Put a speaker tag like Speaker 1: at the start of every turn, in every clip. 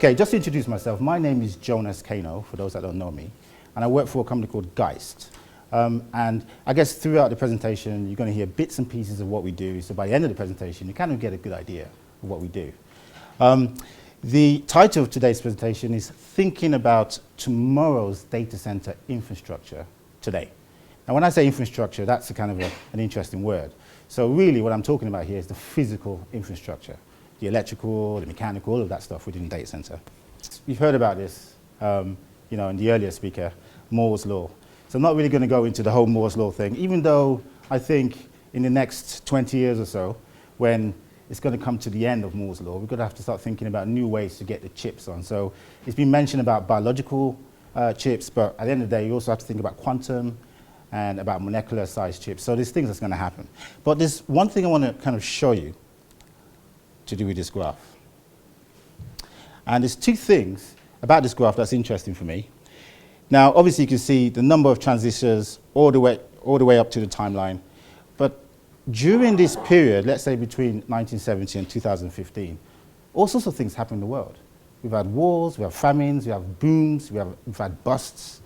Speaker 1: Okay, just to introduce myself, my name is Jonas Caino, for those that don't know me, and I work for a company called Geist. And I guess throughout the presentation, you're going to hear bits and pieces of what we do, so by the end of the presentation, you kind of get a good idea of what we do. The title of today's presentation is Thinking About Tomorrow's Data Center Infrastructure Today. Now, when I say infrastructure, that's a kind of an interesting word. So really what I'm talking about here is the physical infrastructure, the electrical, the mechanical, all of that stuff within the data center. You've heard about this, in the earlier speaker, Moore's Law. So I'm not really going to go into the whole Moore's Law thing, even though I think in the next 20 years or so, when it's going to come to the end of Moore's Law, we're going to have to start thinking about new ways to get the chips on. So it's been mentioned about biological chips, but at the end of the day, you also have to think about quantum and about molecular size chips. So there's things that's going to happen. But there's one thing I want to kind of show you to do with this graph. And there's two things about this graph that's interesting for me. Now, obviously, you can see the number of transistors all the way up to the timeline. But during this period, let's say between 1970 and 2015, all sorts of things happen in the world. We've had wars, we have famines, we have booms, we've had busts.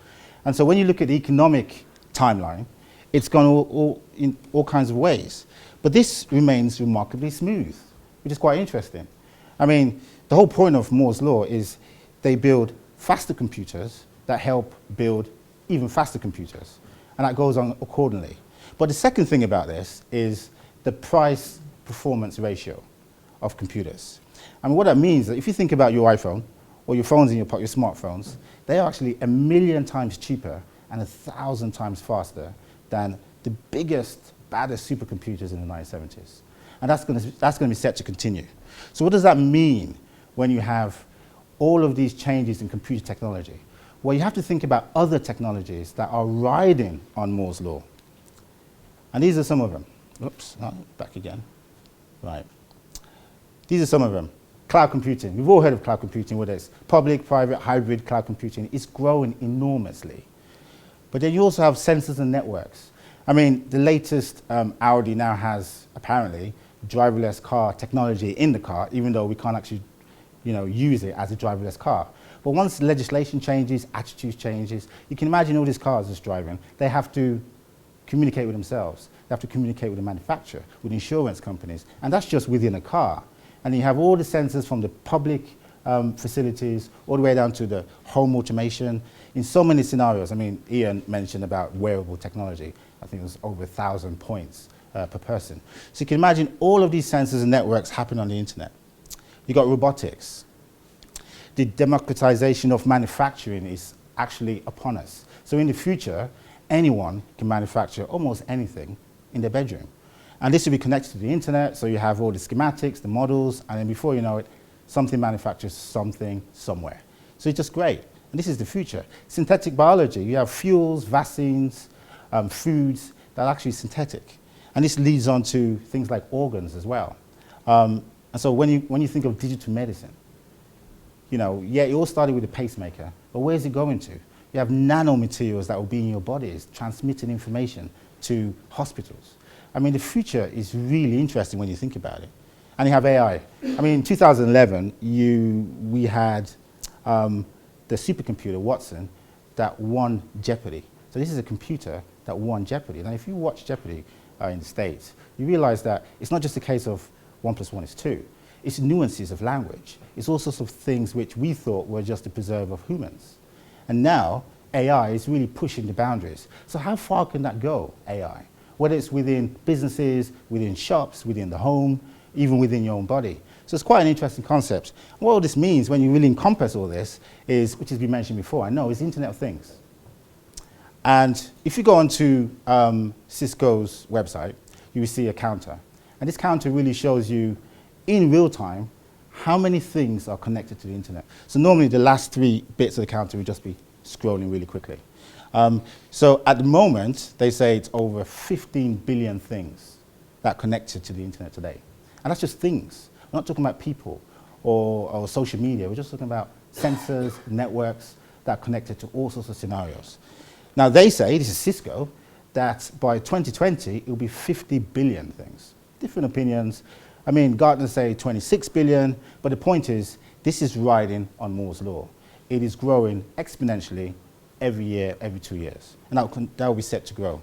Speaker 1: And so when you look at the economic timeline, it's gone in all kinds of ways. But this remains remarkably smooth, which is quite interesting. I mean, the whole point of Moore's Law is they build faster computers that help build even faster computers. And that goes on accordingly. But the second thing about this is the price-performance ratio of computers. I mean, what that means is that if you think about your iPhone or your phones in your pocket, your smartphones, they are actually 1,000,000 times cheaper and 1,000 times faster than the biggest, baddest supercomputers in the 1970s. And that's going to be set to continue. So what does that mean when you have all of these changes in computer technology? Well, you have to think about other technologies that are riding on Moore's Law. And these are some of them. Oops, back again. Right. These are some of them. Cloud computing. We've all heard of cloud computing, whether it's public, private, hybrid cloud computing. It's growing enormously. But then you also have sensors and networks. I mean, the latest Audi now has, apparently, driverless car technology in the car, even though we can't actually use it as a driverless car. But once legislation changes, attitudes changes, you can imagine all these cars just driving. They have to communicate with themselves. They have to communicate with the manufacturer, with insurance companies. And that's just within a car. And you have all the sensors from the public facilities all the way down to the home automation in so many scenarios. I mean, Ian mentioned about wearable technology. I think it was over 1,000 points per person. So you can imagine all of these sensors and networks happen on the internet. You've got robotics. The democratization of manufacturing is actually upon us. So in the future, anyone can manufacture almost anything in their bedroom. And this will be connected to the internet, so you have all the schematics, the models, and then before you know it, something manufactures something somewhere. So it's just great. And this is the future. Synthetic biology, you have fuels, vaccines, foods that are actually synthetic. And this leads on to things like organs as well. And so when you think of digital medicine, it all started with a pacemaker, but where's it going to? You have nanomaterials that will be in your bodies, transmitting information to hospitals. I mean, the future is really interesting when you think about it. And you have AI. I mean, in 2011, we had the supercomputer, Watson, that won Jeopardy. So this is a computer that won Jeopardy. Now, if you watch Jeopardy in the States, you realize that it's not just a case of 1 + 1 is 2. It's nuances of language. It's all sorts of things which we thought were just the preserve of humans. And now, AI is really pushing the boundaries. So how far can that go, AI? Whether it's within businesses, within shops, within the home, even within your own body. So it's quite an interesting concept. And what all this means when you really encompass all this is, which has been mentioned before, I know, is the Internet of Things. And if you go onto Cisco's website, you will see a counter. And this counter really shows you in real time how many things are connected to the internet. So normally the last 3 bits of the counter will just be scrolling really quickly. So at the moment, they say it's over 15 billion things that are connected to the internet today. And that's just things. We're not talking about people or social media. We're just talking about sensors, networks that are connected to all sorts of scenarios. Now they say, this is Cisco, that by 2020, it will be 50 billion things. Different opinions. I mean, Gartner say 26 billion, but the point is, This is riding on Moore's law. It is growing exponentially every year, every 2 years. And that will be set to grow.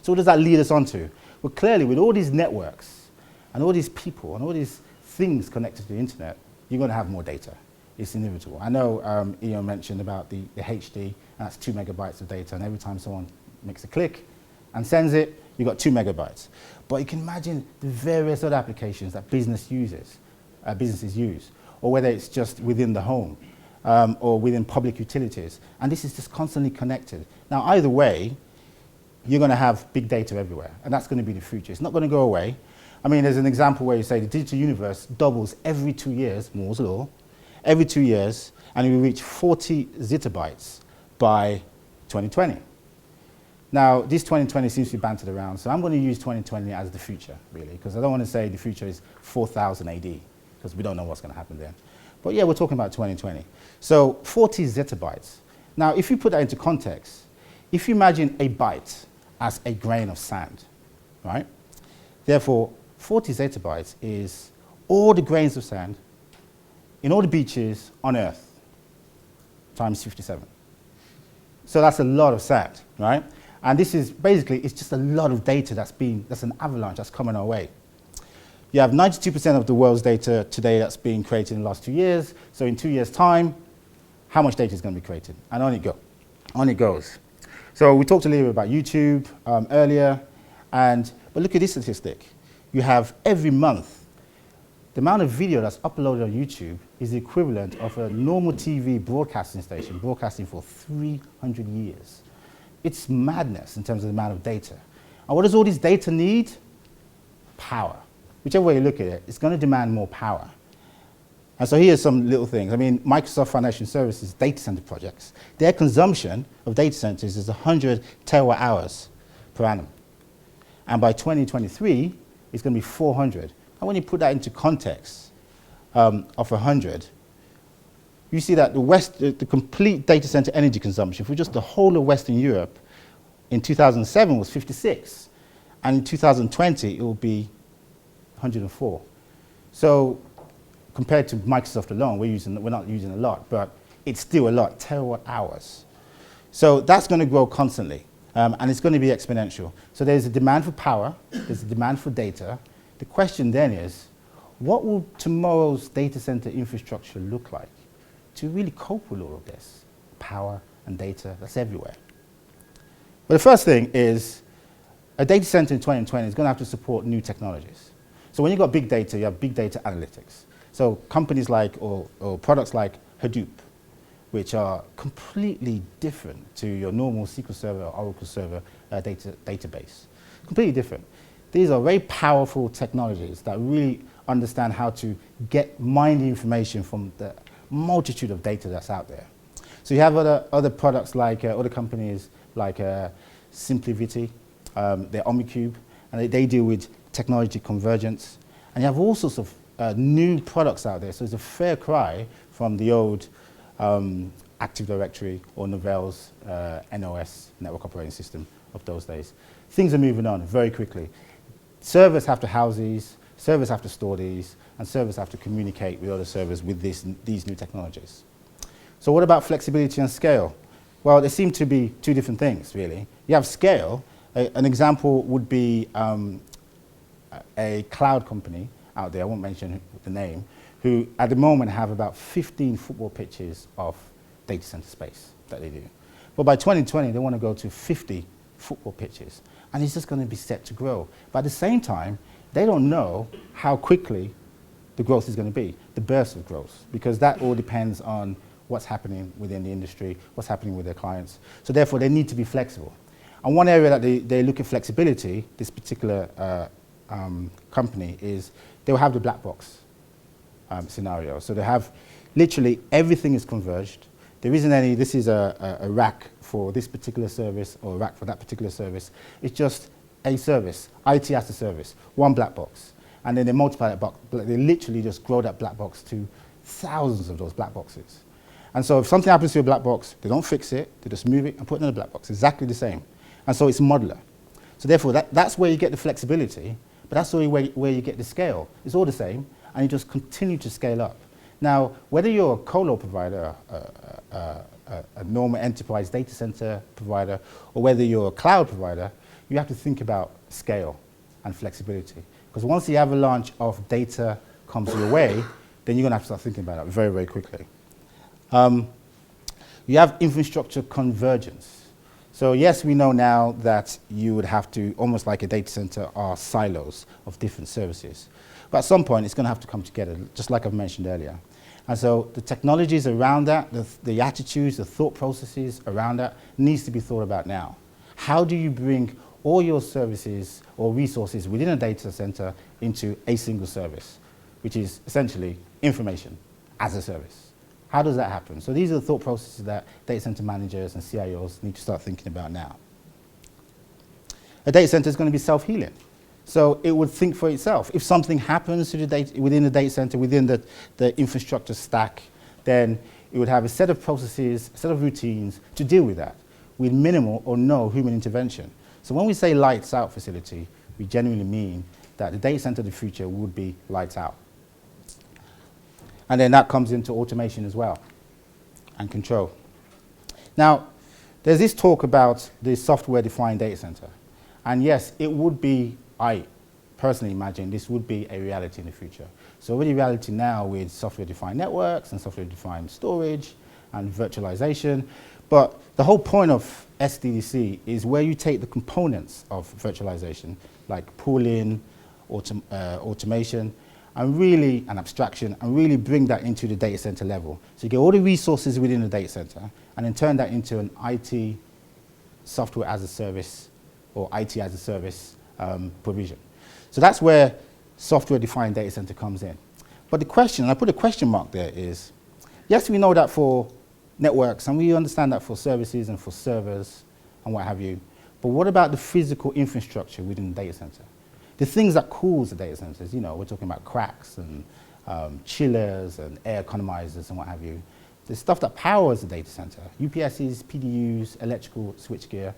Speaker 1: So what does that lead us on to? Well, clearly, with all these networks and all these people and all these things connected to the internet, you're going to have more data. It's inevitable. I know Ian mentioned about the HD, and that's 2 megabytes of data, and every time someone makes a click and sends it, you've got 2 megabytes. But you can imagine the various other applications that businesses use, or whether it's just within the home, or within public utilities. And this is just constantly connected. Now, either way, you're going to have big data everywhere, and that's going to be the future. It's not going to go away. I mean, there's an example where you say the digital universe doubles every 2 years, Moore's law, every 2 years, and it will reach 40 zettabytes by 2020. Now, this 2020 seems to be bantered around, so I'm going to use 2020 as the future, really, because I don't want to say the future is 4000 AD, because we don't know what's going to happen then. But yeah, we're talking about 2020. So 40 zettabytes. Now, if you put that into context, if you imagine a byte as a grain of sand, right? Therefore, 40 zettabytes is all the grains of sand in all the beaches on Earth, times 57. So that's a lot of sand, right? And this is basically, it's just a lot of data that's an avalanche that's coming our way. You have 92% of the world's data today that's being created in the last 2 years. So in 2 years' time, how much data is going to be created? And on it goes. So we talked a little bit about YouTube earlier, but look at this statistic. You have every month, the amount of video that's uploaded on YouTube is the equivalent of a normal TV broadcasting station broadcasting for 300 years. It's madness in terms of the amount of data. And what does all this data need? Power. Whichever way you look at it, it's going to demand more power. And so here's some little things. I mean, Microsoft Financial Services data center projects, their consumption of data centers is 100 terawatt hours per annum. And by 2023, it's going to be 400. And when you put that into context of 100, you see that the complete data center energy consumption for just the whole of Western Europe in 2007 was 56. And in 2020, it will be 104. So compared to Microsoft alone, we're not using a lot, but it's still a lot, terawatt hours. So that's going to grow constantly, and it's going to be exponential. So there's a demand for power, there's a demand for data. The question then is, what will tomorrow's data center infrastructure look like to really cope with all of this? Power and data, that's everywhere. But the first thing is, a data center in 2020 is going to have to support new technologies. So when you've got big data, you have big data analytics. So companies like, or products like Hadoop, which are completely different to your normal SQL Server or Oracle Server database. Completely different. These are very powerful technologies that really understand how to mine the information from the multitude of data that's out there. So you have other products like, other companies like SimpliVity, they're OmniCube, and they deal with technology convergence. And you have all sorts of new products out there. So it's a fair cry from the old Active Directory or Novell's NOS, Network Operating System, of those days. Things are moving on very quickly. Servers have to house these, servers have to store these, and servers have to communicate with other servers with these new technologies. So what about flexibility and scale? Well, there seem to be two different things, really. You have scale. An example would be a cloud company out there, I won't mention the name, who at the moment have about 15 football pitches of data center space that they do. But by 2020, they want to go to 50 football pitches. And it's just going to be set to grow. But at the same time, they don't know how quickly the growth is going to be, the burst of growth, because that all depends on what's happening within the industry, what's happening with their clients. So therefore, they need to be flexible. And one area that they look at flexibility, this particular company, is they'll have the black box scenario. So they have literally everything is converged. There isn't any, this is a rack for this particular service or a rack for that particular service. It's just a service, IT as a service, one black box. And then they multiply that box, they literally just grow that black box to thousands of those black boxes. And so if something happens to a black box, they don't fix it, they just move it and put it in a black box, exactly the same. And so it's modular. So therefore, that's where you get the flexibility, but that's where you get the scale. It's all the same, and you just continue to scale up. Now, whether you're a colo provider, a normal enterprise data center provider, or whether you're a cloud provider, you have to think about scale and flexibility. Because once the avalanche of data comes your way, then you're going to have to start thinking about it very, very quickly. You have infrastructure convergence. So yes, we know now that you would have to, almost like a data center, are silos of different services. But at some point, it's going to have to come together, just like I've mentioned earlier. And so the technologies around that, the attitudes, the thought processes around that needs to be thought about now. How do you bring all your services or resources within a data center into a single service, which is essentially information as a service? How does that happen? So these are the thought processes that data center managers and CIOs need to start thinking about now. A data center is going to be self-healing. So it would think for itself. If something happens to the data, within the data center, within the infrastructure stack, then it would have a set of processes, a set of routines to deal with that, with minimal or no human intervention. So when we say lights out facility, we genuinely mean that the data center of the future would be lights out. And then that comes into automation as well, and control. Now, there's this talk about the software-defined data center. And yes, it would be, I personally imagine, this would be a reality in the future. So already reality now with software-defined networks and software-defined storage and virtualization. But the whole point of SDDC is where you take the components of virtualization, like pooling, automation, and abstraction, and really bring that into the data center level. So you get all the resources within the data center, and then turn that into an IT software as a service, or IT as a service provision. So that's where software-defined data center comes in. But the question, and I put a question mark there, is, yes, we know that for networks, and we understand that for services and for servers and what have you, but what about the physical infrastructure within the data center? The things that cools the data centers, you know, we're talking about cracks and chillers and air economizers and what have you. The stuff that powers the data center, UPSs, PDUs, electrical switchgear,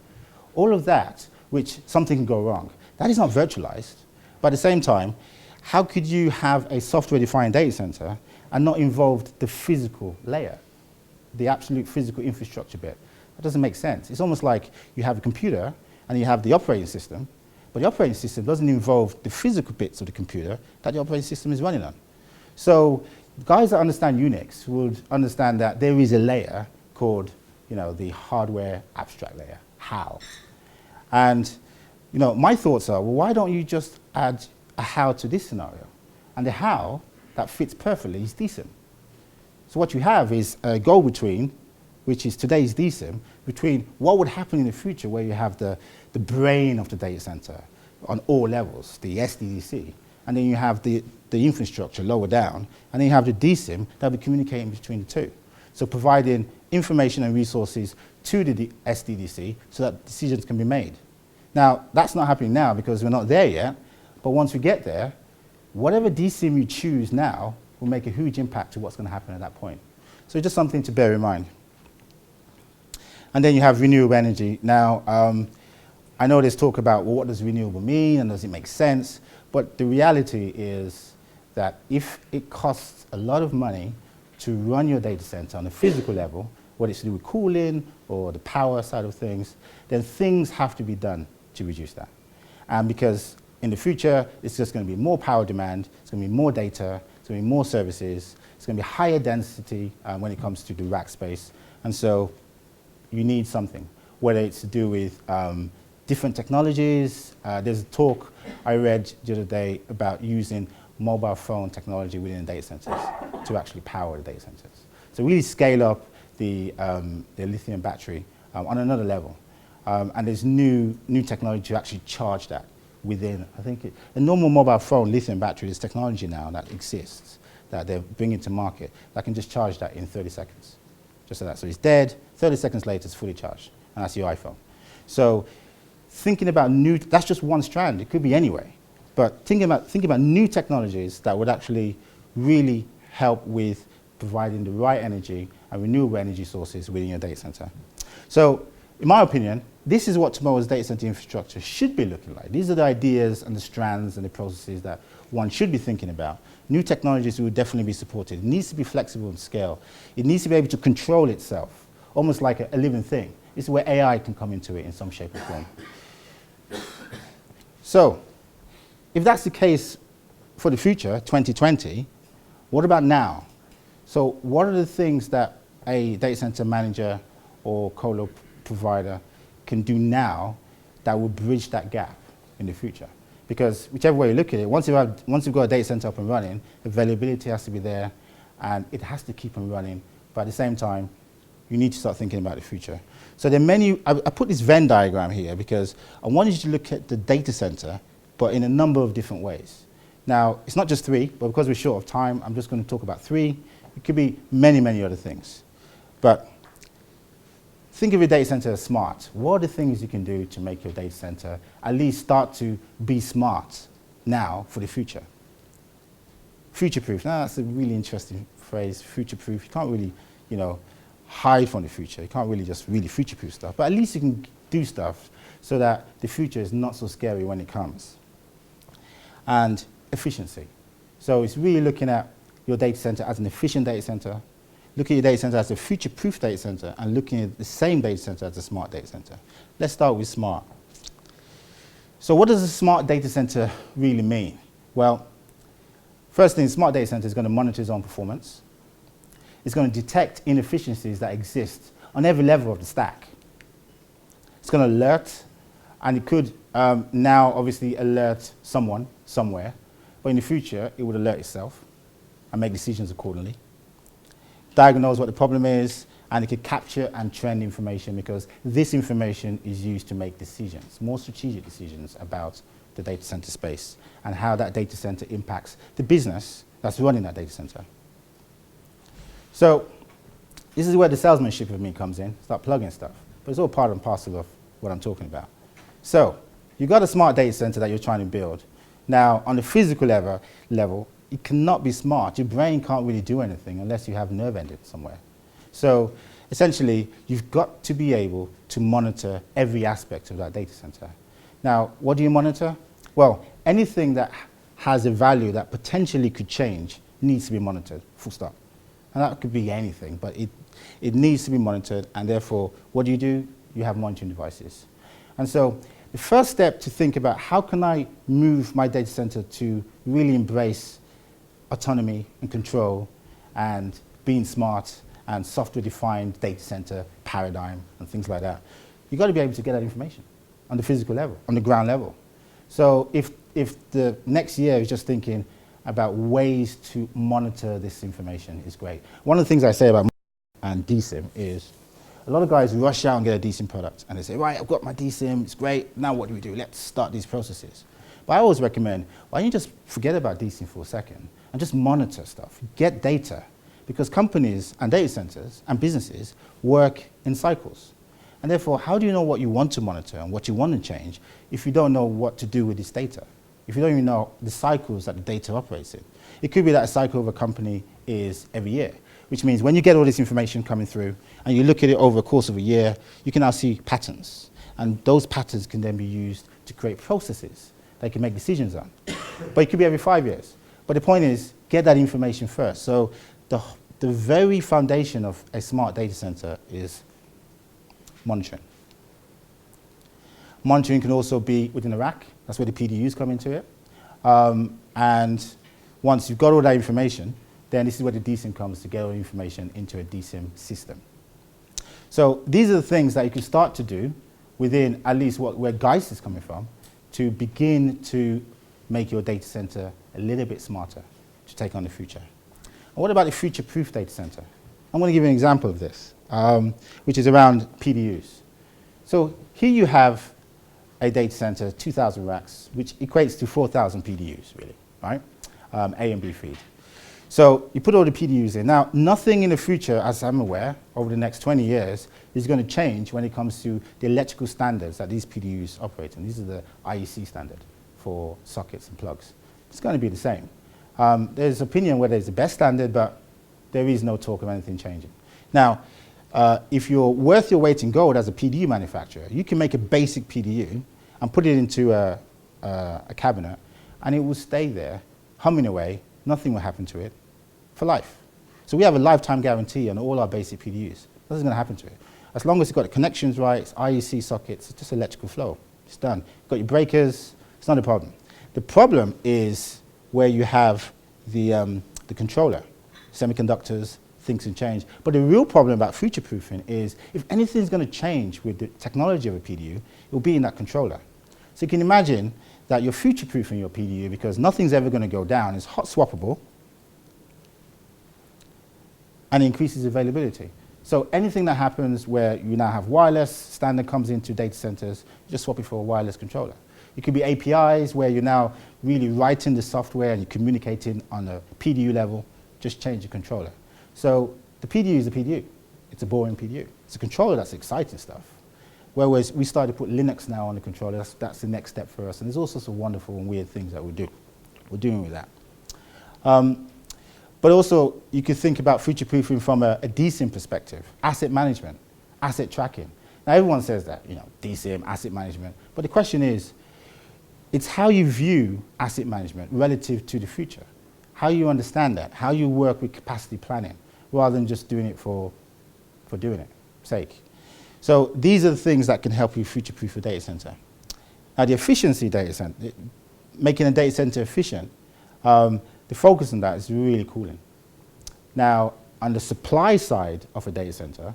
Speaker 1: all of that, which something can go wrong. That is not virtualized. But at the same time, how could you have a software-defined data center and not involve the physical layer, the absolute physical infrastructure bit? That doesn't make sense. It's almost like you have a computer and you have the operating system, but the operating system doesn't involve the physical bits of the computer that the operating system is running on. So guys that understand Unix would understand that there is a layer called, you know, the hardware abstract layer, HAL. And, you know, my thoughts are, well, why don't you just add a HAL to this scenario? And the HAL that fits perfectly is DSIM. So what you have is a go-between, which is today's DSIM, between what would happen in the future where you have the brain of the data center on all levels, the SDDC, and then you have the infrastructure lower down, and then you have the DSIM that will be communicating between the two. So providing information and resources to the SDDC so that decisions can be made. Now, that's not happening now because we're not there yet, but once we get there, whatever DSIM you choose now will make a huge impact to what's going to happen at that point. So just something to bear in mind. And then you have renewable energy. Now, I know there's talk about, well, what does renewable mean and does it make sense? But the reality is that if it costs a lot of money to run your data center on a physical level, whether it's to do with cooling or the power side of things, then things have to be done to reduce that. And because in the future, it's just going to be more power demand, it's going to be more data, it's going to be more services, it's going to be higher density when it comes to the rack space. And so you need something, whether it's to do with different technologies. There's a talk I read the other day about using mobile phone technology within data centers to actually power the data centers. So really scale up the lithium battery on another level. And there's new technology to actually charge that within, I think, a normal mobile phone lithium battery, there's technology now that exists that they're bringing to market that can just charge that in 30 seconds. Just like that. So it's dead, 30 seconds later it's fully charged, and that's your iPhone. So thinking about that's just one strand, it could be anyway. But thinking about new technologies that would actually really help with providing the right energy and renewable energy sources within your data center. So in my opinion, this is what tomorrow's data center infrastructure should be looking like. These are the ideas and the strands and the processes that one should be thinking about. New technologies will definitely be supported. It needs to be flexible in scale. It needs to be able to control itself, almost like a living thing. This is where AI can come into it in some shape or form. So, if that's the case for the future, 2020, what about now? So what are the things that a data center manager or colo provider can do now that will bridge that gap in the future? Because whichever way you look at it, once you've got a data center up and running, availability has to be there, and it has to keep on running. But at the same time, you need to start thinking about the future. So there are many, I put this Venn diagram here because I wanted you to look at the data center, but in a number of different ways. Now, it's not just three, but because we're short of time, I'm just going to talk about three. It could be many, many other things. But think of your data center as smart. What are the things you can do to make your data center at least start to be smart now for the future? Future-proof. Now, that's a really interesting phrase, future-proof. You can't really, hide from the future. You can't really just really future-proof stuff. But at least you can do stuff so that the future is not so scary when it comes. And efficiency. So it's really looking at your data center as an efficient data center, looking at your data center as a future-proof data center, and looking at the same data center as a smart data center. Let's start with smart. So what does a smart data center really mean? Well, first thing, smart data center is going to monitor its own performance. It's going to detect inefficiencies that exist on every level of the stack. It's going to alert, and it could now obviously alert someone, somewhere, but in the future, it would alert itself and make decisions accordingly. Diagnose what the problem is, and it could capture and trend information because this information is used to make decisions, more strategic decisions about the data center space and how that data center impacts the business that's running that data center. So this is where the salesmanship of me comes in, start plugging stuff, but it's all part and parcel of what I'm talking about. So you've got a smart data center that you're trying to build. Now, on the physical level, it cannot be smart. Your brain can't really do anything unless you have nerve endings somewhere. So essentially, you've got to be able to monitor every aspect of that data center. Now, what do you monitor? Well, anything that has a value that potentially could change needs to be monitored, full stop. And that could be anything, but it needs to be monitored, and therefore, what do? You have monitoring devices. And so the first step to think about how can I move my data center to really embrace autonomy and control and being smart and software-defined data center paradigm and things like that, you've got to be able to get that information on the physical level, on the ground level. So if the next year is just thinking about ways to monitor this information is great. One of the things I say about and DSIM is a lot of guys rush out and get a DSIM product and they say, right, I've got my DSIM, it's great, now what do? Let's start these processes. But I always recommend, why don't you just forget about DSIM for a second and just monitor stuff, get data, because companies and data centers and businesses work in cycles. And therefore, how do you know what you want to monitor and what you want to change if you don't know what to do with this data? If you don't even know the cycles that the data operates in? It could be that a cycle of a company is every year, which means when you get all this information coming through and you look at it over the course of a year, you can now see patterns. And those patterns can then be used to create processes that you can make decisions on. But it could be every 5 years. But the point is, get that information first. So the very foundation of a smart data center is monitoring. Monitoring can also be within a rack. That's where the PDUs come into it. And once you've got all that information, then this is where the DSIM comes to get all the information into a DSIM system. So these are the things that you can start to do within at least where Geist is coming from to begin to make your data center a little bit smarter to take on the future. And what about the future-proof data center? I'm going to give you an example of this, which is around PDUs. So here you have a data center, 2,000 racks, which equates to 4,000 PDUs, really, right? A and B feed. So you put all the PDUs in. Now, nothing in the future, as I'm aware, over the next 20 years, is going to change when it comes to the electrical standards that these PDUs operate in. These are the IEC standard for sockets and plugs. It's going to be the same. There's opinion whether it's the best standard, but there is no talk of anything changing. Now, if you're worth your weight in gold as a PDU manufacturer, you can make a basic PDU and put it into a cabinet, and it will stay there, humming away, nothing will happen to it, for life. So we have a lifetime guarantee on all our basic PDUs. Nothing's going to happen to it. As long as it's got the connections right, it's IEC sockets, it's just electrical flow. It's done. You've got your breakers, it's not a problem. The problem is where you have the controller, semiconductors, things can change. But the real problem about future-proofing is if anything's going to change with the technology of a PDU, it will be in that controller. So you can imagine that you're future-proofing your PDU because nothing's ever going to go down. It's hot swappable and it increases availability. So anything that happens where you now have wireless, standard comes into data centers, you just swap it for a wireless controller. It could be APIs where you're now really writing the software and you're communicating on a PDU level, just change the controller. So the PDU is a PDU. It's a boring PDU. It's a controller that's exciting stuff. Whereas we started to put Linux now on the controller, that's the next step for us. And there's all sorts of wonderful and weird things that we're doing with that. But also, you could think about future-proofing from a DSIM perspective, asset management, asset tracking. Now, everyone says that, DSIM, asset management. But the question is, it's how you view asset management relative to the future, how you understand that, how you work with capacity planning, rather than just doing it for doing it sake. So these are the things that can help you future-proof a data center. Now, the efficiency data center, making a data center efficient, the focus on that is really cooling. Now, on the supply side of a data center,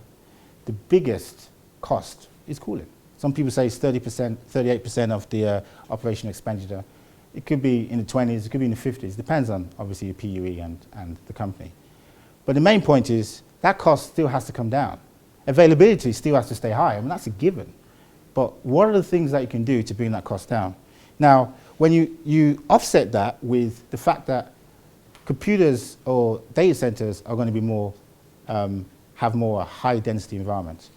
Speaker 1: the biggest cost is cooling. Some people say it's 30%, 38% of the operational expenditure. It could be in the 20s, it could be in the 50s. Depends on, obviously, your PUE and the company. But the main point is that cost still has to come down. Availability still has to stay high. I mean, that's a given. But what are the things that you can do to bring that cost down? Now, when you offset that with the fact that computers or data centers are going to be more, have more high-density environments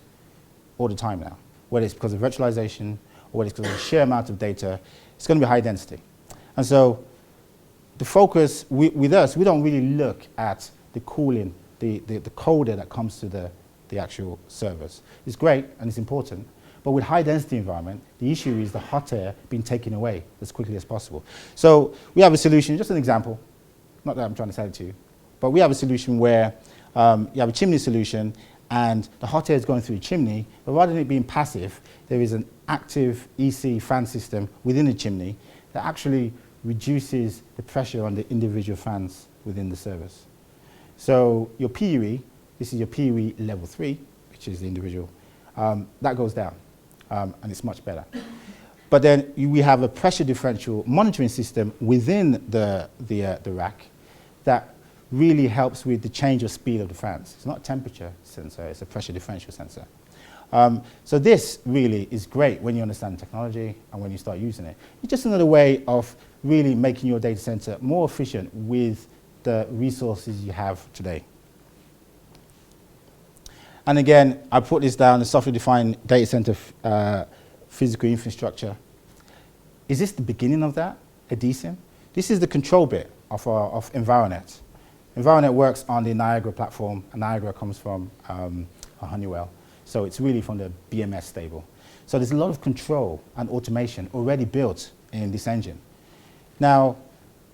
Speaker 1: all the time now, whether it's because of virtualization or whether it's because of the sheer amount of data, it's going to be high density. And so the focus with us, we don't really look at the cooling, the coder that comes to the actual servers. It's great and it's important, but with high-density environment, the issue is the hot air being taken away as quickly as possible. So we have a solution, just an example, not that I'm trying to sell it to you, but we have a solution where you have a chimney solution and the hot air is going through the chimney, but rather than it being passive, there is an active EC fan system within the chimney that actually reduces the pressure on the individual fans within the servers. So your PUE, this is your PUE level 3, which is the individual, that goes down, and it's much better. But then we have a pressure differential monitoring system within the rack that really helps with the change of speed of the fans. It's not a temperature sensor, it's a pressure differential sensor. So this really is great when you understand the technology and when you start using it. It's just another way of really making your data center more efficient with the resources you have today. And again, I put this down, the software-defined data center physical infrastructure. Is this the beginning of that, a DSIM? This is the control bit of EnviroNet. EnviroNet works on the Niagara platform, and Niagara comes from Honeywell. So it's really from the BMS stable. So there's a lot of control and automation already built in this engine. Now,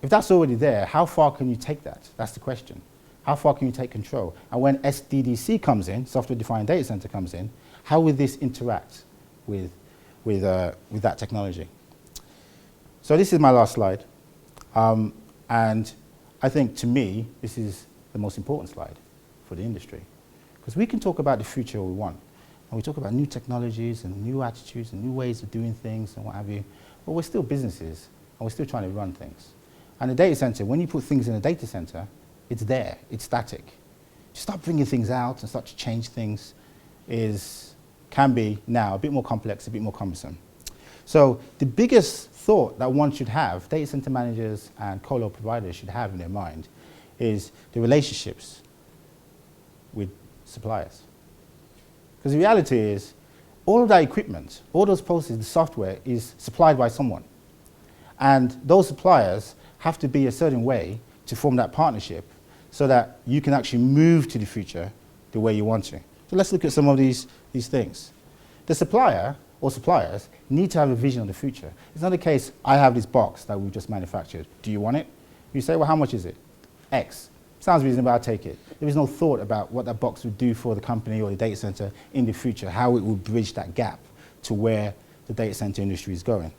Speaker 1: if that's already there, how far can you take that? That's the question. How far can you take control? And when SDDC comes in, software-defined data center comes in, how will this interact with that technology? So this is my last slide. And I think, to me, this is the most important slide for the industry. Because we can talk about the future we want. And we talk about new technologies and new attitudes and new ways of doing things and what have you. But we're still businesses, and we're still trying to run things. And the data center, when you put things in a data center, it's there, it's static. To start bringing things out and start to change things can be now a bit more complex, a bit more cumbersome. So the biggest thought that one should have, data center managers and colo providers should have in their mind, is the relationships with suppliers. Because the reality is, all of that equipment, all those processes, the software is supplied by someone. And those suppliers have to be a certain way to form that partnership so that you can actually move to the future the way you want to. So let's look at some of these things. The supplier or suppliers need to have a vision of the future. It's not the case, I have this box that we've just manufactured. Do you want it? You say, well, how much is it? X. Sounds reasonable, I'll take it. There is no thought about what that box would do for the company or the data center in the future, how it will bridge that gap to where the data center industry is going.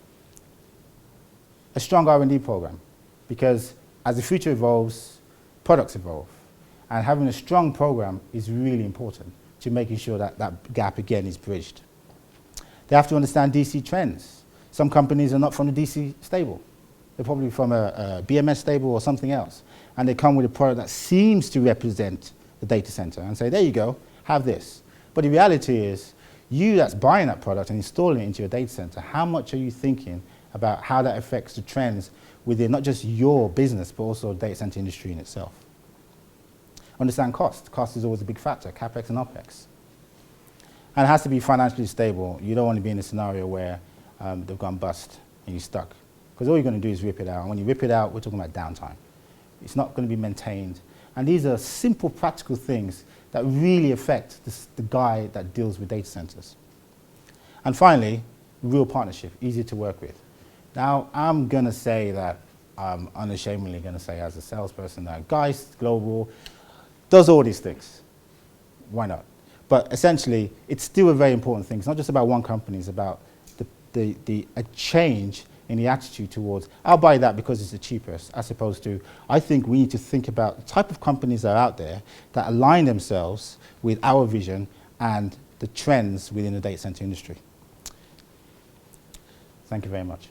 Speaker 1: A strong R&D program, because as the future evolves, products evolve. And having a strong program is really important to making sure that that gap again is bridged. They have to understand DC trends. Some companies are not from the DC stable. They're probably from a BMS stable or something else. And they come with a product that seems to represent the data center and say, there you go, have this. But the reality is, you that's buying that product and installing it into your data center, how much are you thinking about how that affects the trends within not just your business, but also the data center industry in itself? Understand cost. Cost is always a big factor, CapEx and OpEx. And it has to be financially stable. You don't want to be in a scenario where they've gone bust and you're stuck. Because all you're going to do is rip it out. And when you rip it out, we're talking about downtime. It's not going to be maintained. And these are simple, practical things that really affect the guy that deals with data centers. And finally, real partnership, easy to work with. Now, I'm going to say that, I'm unashamedly going to say as a salesperson that Geist Global does all these things. Why not? But essentially, it's still a very important thing. It's not just about one company, it's about a change in the attitude towards, I'll buy that because it's the cheapest, as opposed to, I think we need to think about the type of companies that are out there that align themselves with our vision and the trends within the data center industry. Thank you very much.